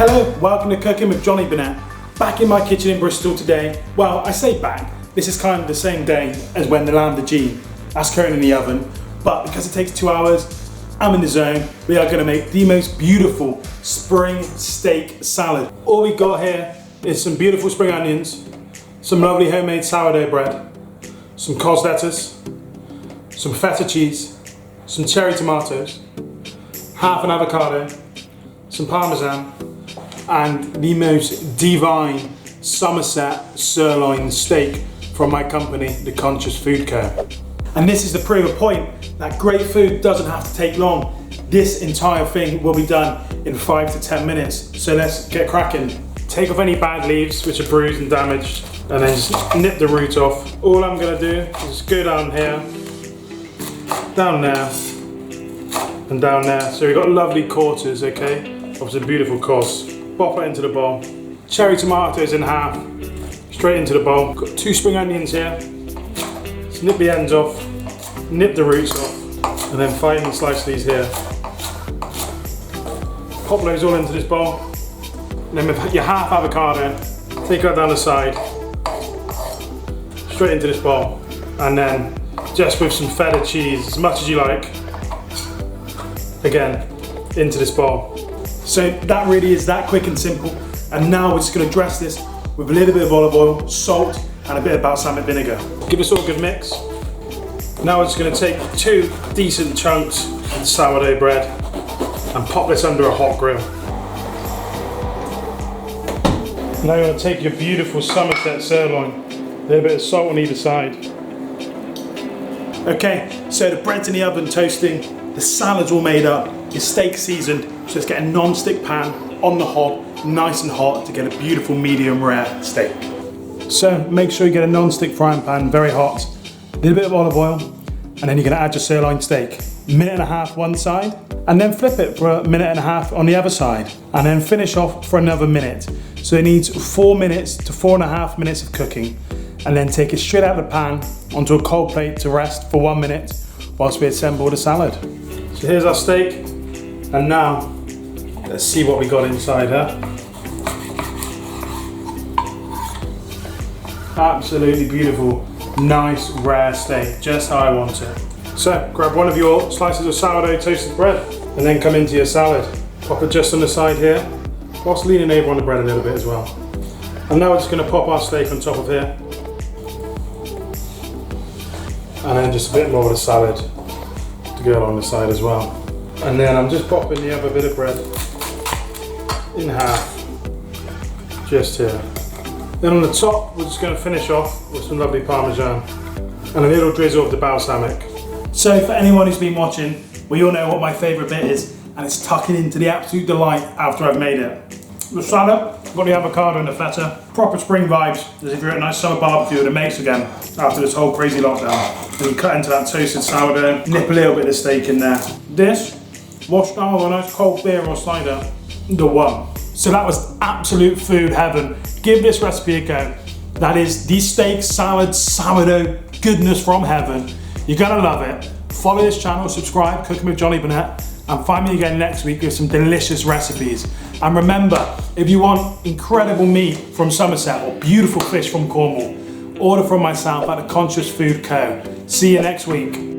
Hello, welcome to Cooking with Johnny Burnett. Back in my kitchen in Bristol today. Well, I say back, this is kind of the same day as when the lamb de Jean. That's currently in the oven, but because it takes 2 hours, I'm in the zone. We are gonna make the most beautiful spring steak salad. All we got here is some beautiful spring onions, some lovely homemade sourdough bread, some Cos Lettuce, some Feta Cheese, some cherry tomatoes, half an avocado, some Parmesan, and the most divine Somerset Sirloin Steak from my company, The Conscious Food Co. And this is the proof of point that great food doesn't have to take long. This entire thing will be done in 5 to 10 minutes. So let's get cracking. Take off any bad leaves which are bruised and damaged, and then just nip the root off. All I'm gonna do is just go down here, down there, and down there. So we've got lovely quarters, okay, of some beautiful cos. Pop it into the bowl. Cherry tomatoes in half, straight into the bowl. Got 2 spring onions here. Just nip the ends off, nip the roots off, and then finely slice these here. Pop those all into this bowl. And then with your half avocado, take that down the side, straight into this bowl. And then just with some feta cheese, as much as you like, again, into this bowl. So that really is that quick and simple. And now we're just gonna dress this with a little bit of olive oil, salt, and a bit of balsamic vinegar. Give this all a good mix. Now we're just gonna take 2 decent chunks of sourdough bread and pop this under a hot grill. Now you're gonna take your beautiful Somerset sirloin, a little bit of salt on either side. Okay, so the bread's in the oven toasting, the salad's all made up, your steak seasoned, so let's get a non-stick pan on the hob, nice and hot, to get a beautiful medium rare steak. So make sure you get a non-stick frying pan, very hot, a little bit of olive oil, and then you're gonna add your sirloin steak. 1.5 minutes one side, and then flip it for 1.5 minutes on the other side, and then finish off for another minute. So it needs 4 minutes to 4.5 minutes of cooking, and then take it straight out of the pan onto a cold plate to rest for 1 minute whilst we assemble the salad. So here's our steak, and now let's see what we got inside here. Absolutely beautiful, nice rare steak, just how I want it. So grab one of your slices of sourdough toasted bread and then come into your salad. Pop it just on the side here, whilst leaning over on the bread a little bit as well. And now we're just going to pop our steak on top of here. And then just a bit more of the salad to go along the side as well. And then I'm just popping the other bit of bread in half, just here. Then on the top, we're just going to finish off with some lovely Parmesan and a little drizzle of the balsamic. So for anyone who's been watching, well, you all know what my favourite bit is, and it's tucking into the absolute delight after I've made it. The salad, I've got the avocado and the feta, proper spring vibes, as if you're at a nice summer barbecue at a mate's again, after this whole crazy lockdown. And you cut into that toasted sourdough, nip a little bit of steak in there. This, washed down with a nice cold beer or cider, the one. So that was absolute food heaven. Give this recipe a go. That is the steak salad sourdough goodness from heaven. You're gonna love it. Follow this channel, subscribe, Cooking with Johnny Burnett, and find me again next week with some delicious recipes. And remember, if you want incredible meat from Somerset or beautiful fish from Cornwall, order from myself at The Conscious Food Co. See you next week.